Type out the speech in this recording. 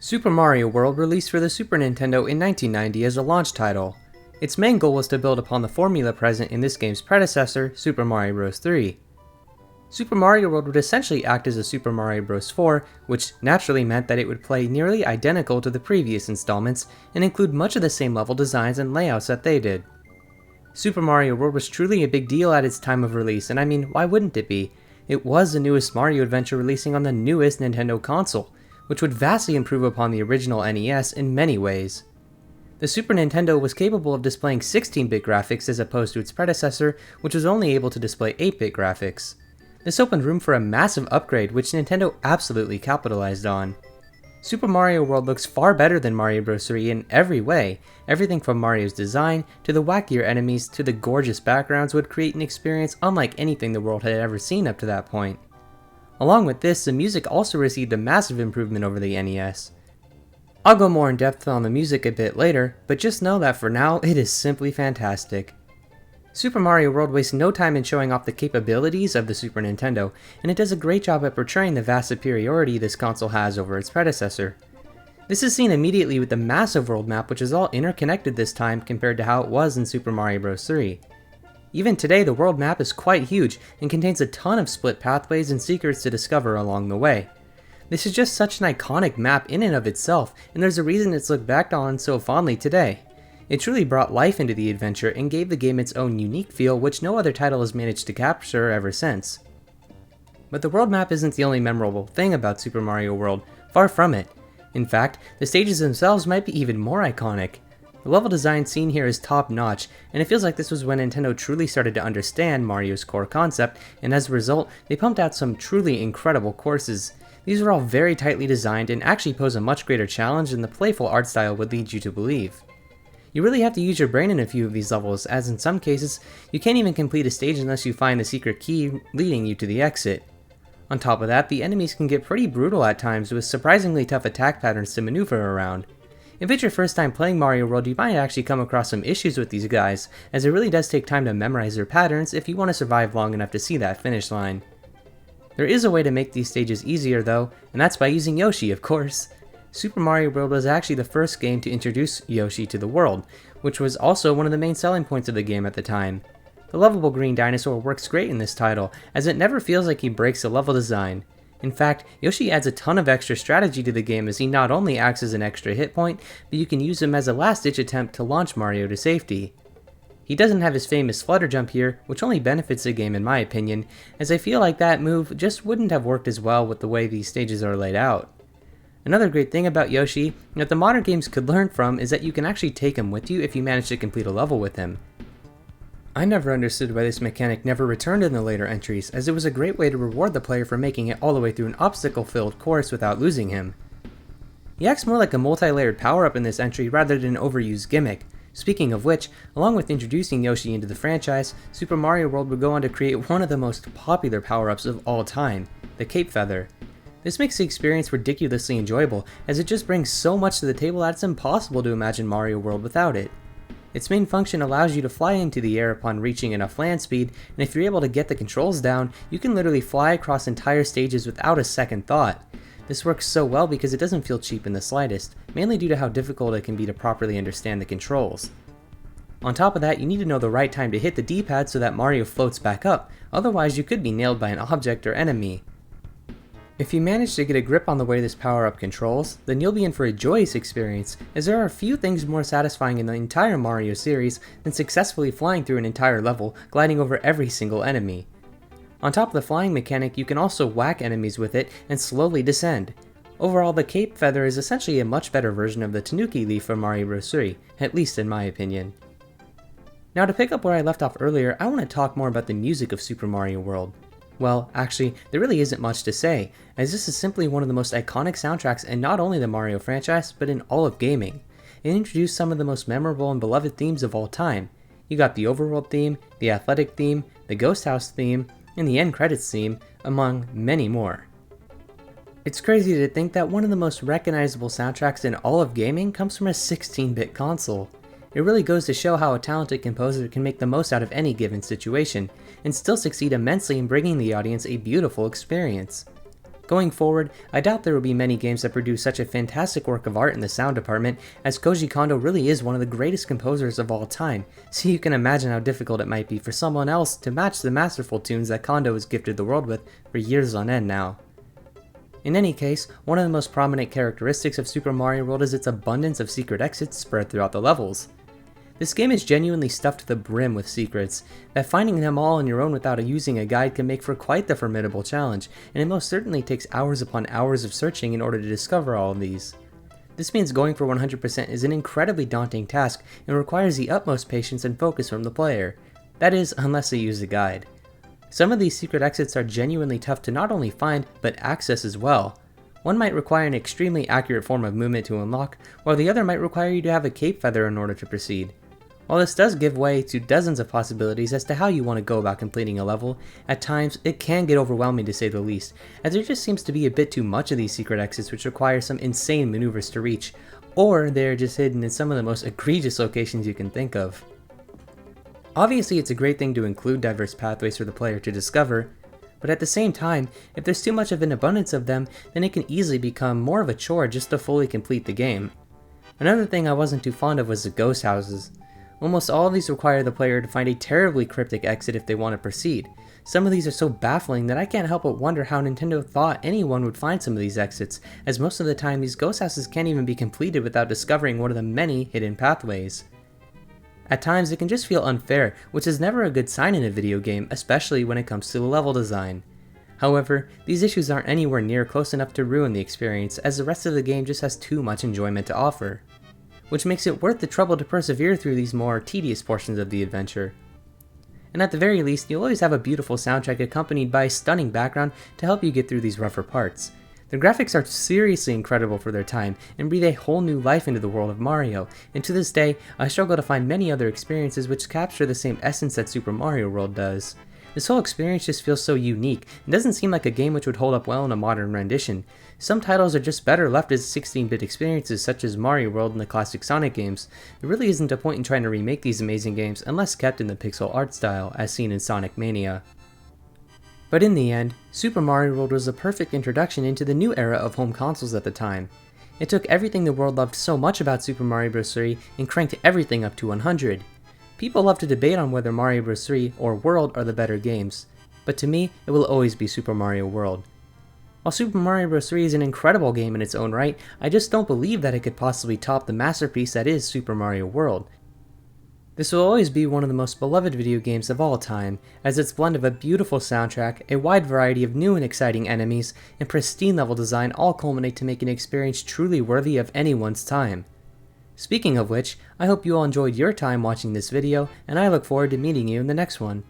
Super Mario World released for the Super Nintendo in 1990 as a launch title. Its main goal was to build upon the formula present in this game's predecessor, Super Mario Bros. 3. Super Mario World would essentially act as a Super Mario Bros. 4, which naturally meant that it would play nearly identical to the previous installments and include much of the same level designs and layouts that they did. Super Mario World was truly a big deal at its time of release, and I mean, why wouldn't it be? It was the newest Mario adventure releasing on the newest Nintendo console, which would vastly improve upon the original NES in many ways. The Super Nintendo was capable of displaying 16-bit graphics as opposed to its predecessor, which was only able to display 8-bit graphics. This opened room for a massive upgrade, which Nintendo absolutely capitalized on. Super Mario World looks far better than Mario Bros. 3 in every way. Everything from Mario's design, to the wackier enemies, to the gorgeous backgrounds would create an experience unlike anything the world had ever seen up to that point. Along with this, the music also received a massive improvement over the NES. I'll go more in depth on the music a bit later, but just know that for now, it is simply fantastic. Super Mario World wastes no time in showing off the capabilities of the Super Nintendo, and it does a great job at portraying the vast superiority this console has over its predecessor. This is seen immediately with the massive world map, which is all interconnected this time compared to how it was in Super Mario Bros. 3. Even today, the world map is quite huge and contains a ton of split pathways and secrets to discover along the way. This is just such an iconic map in and of itself, and there's a reason it's looked back on so fondly today. It truly brought life into the adventure and gave the game its own unique feel, which no other title has managed to capture ever since. But the world map isn't the only memorable thing about Super Mario World, far from it. In fact, the stages themselves might be even more iconic. The level design seen here is top notch, and it feels like this was when Nintendo truly started to understand Mario's core concept, and as a result, they pumped out some truly incredible courses. These were all very tightly designed and actually pose a much greater challenge than the playful art style would lead you to believe. You really have to use your brain in a few of these levels, as in some cases, you can't even complete a stage unless you find the secret key leading you to the exit. On top of that, the enemies can get pretty brutal at times with surprisingly tough attack patterns to maneuver around. If it's your first time playing Mario World, you might actually come across some issues with these guys, as it really does take time to memorize their patterns if you want to survive long enough to see that finish line. There is a way to make these stages easier though, and that's by using Yoshi, of course. Super Mario World was actually the first game to introduce Yoshi to the world, which was also one of the main selling points of the game at the time. The lovable green dinosaur works great in this title, as it never feels like he breaks the level design. In fact, Yoshi adds a ton of extra strategy to the game as he not only acts as an extra hit point, but you can use him as a last-ditch attempt to launch Mario to safety. He doesn't have his famous flutter jump here, which only benefits the game in my opinion, as I feel like that move just wouldn't have worked as well with the way these stages are laid out. Another great thing about Yoshi that the modern games could learn from is that you can actually take him with you if you manage to complete a level with him. I never understood why this mechanic never returned in the later entries, as it was a great way to reward the player for making it all the way through an obstacle-filled course without losing him. He acts more like a multi-layered power-up in this entry rather than an overused gimmick. Speaking of which, along with introducing Yoshi into the franchise, Super Mario World would go on to create one of the most popular power-ups of all time, the Cape Feather. This makes the experience ridiculously enjoyable, as it just brings so much to the table that it's impossible to imagine Mario World without it. Its main function allows you to fly into the air upon reaching enough land speed, and if you're able to get the controls down, you can literally fly across entire stages without a second thought. This works so well because it doesn't feel cheap in the slightest, mainly due to how difficult it can be to properly understand the controls. On top of that, you need to know the right time to hit the D-pad so that Mario floats back up, otherwise you could be nailed by an object or enemy. If you manage to get a grip on the way this power-up controls, then you'll be in for a joyous experience, as there are few things more satisfying in the entire Mario series than successfully flying through an entire level, gliding over every single enemy. On top of the flying mechanic, you can also whack enemies with it and slowly descend. Overall, the Cape Feather is essentially a much better version of the Tanuki Leaf from Mario Bros. 3, at least in my opinion. Now to pick up where I left off earlier, I want to talk more about the music of Super Mario World. Well, actually, there really isn't much to say, as this is simply one of the most iconic soundtracks in not only the Mario franchise, but in all of gaming. It introduced some of the most memorable and beloved themes of all time. You got the overworld theme, the athletic theme, the ghost house theme, and the end credits theme, among many more. It's crazy to think that one of the most recognizable soundtracks in all of gaming comes from a 16-bit console. It really goes to show how a talented composer can make the most out of any given situation, and still succeed immensely in bringing the audience a beautiful experience. Going forward, I doubt there will be many games that produce such a fantastic work of art in the sound department, as Koji Kondo really is one of the greatest composers of all time, so you can imagine how difficult it might be for someone else to match the masterful tunes that Kondo has gifted the world with for years on end now. In any case, one of the most prominent characteristics of Super Mario World is its abundance of secret exits spread throughout the levels. This game is genuinely stuffed to the brim with secrets, that finding them all on your own without using a guide can make for quite the formidable challenge, and it most certainly takes hours upon hours of searching in order to discover all of these. This means going for 100% is an incredibly daunting task and requires the utmost patience and focus from the player. That is, unless they use a guide. Some of these secret exits are genuinely tough to not only find, but access as well. One might require an extremely accurate form of movement to unlock, while the other might require you to have a cape feather in order to proceed. While this does give way to dozens of possibilities as to how you want to go about completing a level, at times it can get overwhelming to say the least, as there just seems to be a bit too much of these secret exits which require some insane maneuvers to reach, or they're just hidden in some of the most egregious locations you can think of. Obviously it's a great thing to include diverse pathways for the player to discover, but at the same time, if there's too much of an abundance of them, then it can easily become more of a chore just to fully complete the game. Another thing I wasn't too fond of was the ghost houses. Almost all of these require the player to find a terribly cryptic exit if they want to proceed. Some of these are so baffling that I can't help but wonder how Nintendo thought anyone would find some of these exits, as most of the time these ghost houses can't even be completed without discovering one of the many hidden pathways. At times it can just feel unfair, which is never a good sign in a video game, especially when it comes to the level design. However, these issues aren't anywhere near close enough to ruin the experience, as the rest of the game just has too much enjoyment to offer, which makes it worth the trouble to persevere through these more tedious portions of the adventure. And at the very least, you'll always have a beautiful soundtrack accompanied by a stunning background to help you get through these rougher parts. The graphics are seriously incredible for their time and breathe a whole new life into the world of Mario, and to this day, I struggle to find many other experiences which capture the same essence that Super Mario World does. This whole experience just feels so unique, and doesn't seem like a game which would hold up well in a modern rendition. Some titles are just better left as 16-bit experiences such as Mario World and the classic Sonic games. There really isn't a point in trying to remake these amazing games unless kept in the pixel art style, as seen in Sonic Mania. But in the end, Super Mario World was a perfect introduction into the new era of home consoles at the time. It took everything the world loved so much about Super Mario Bros. 3 and cranked everything up to 100. People love to debate on whether Mario Bros. 3 or World are the better games, but to me, it will always be Super Mario World. While Super Mario Bros. 3 is an incredible game in its own right, I just don't believe that it could possibly top the masterpiece that is Super Mario World. This will always be one of the most beloved video games of all time, as its blend of a beautiful soundtrack, a wide variety of new and exciting enemies, and pristine level design all culminate to make an experience truly worthy of anyone's time. Speaking of which, I hope you all enjoyed your time watching this video, and I look forward to meeting you in the next one.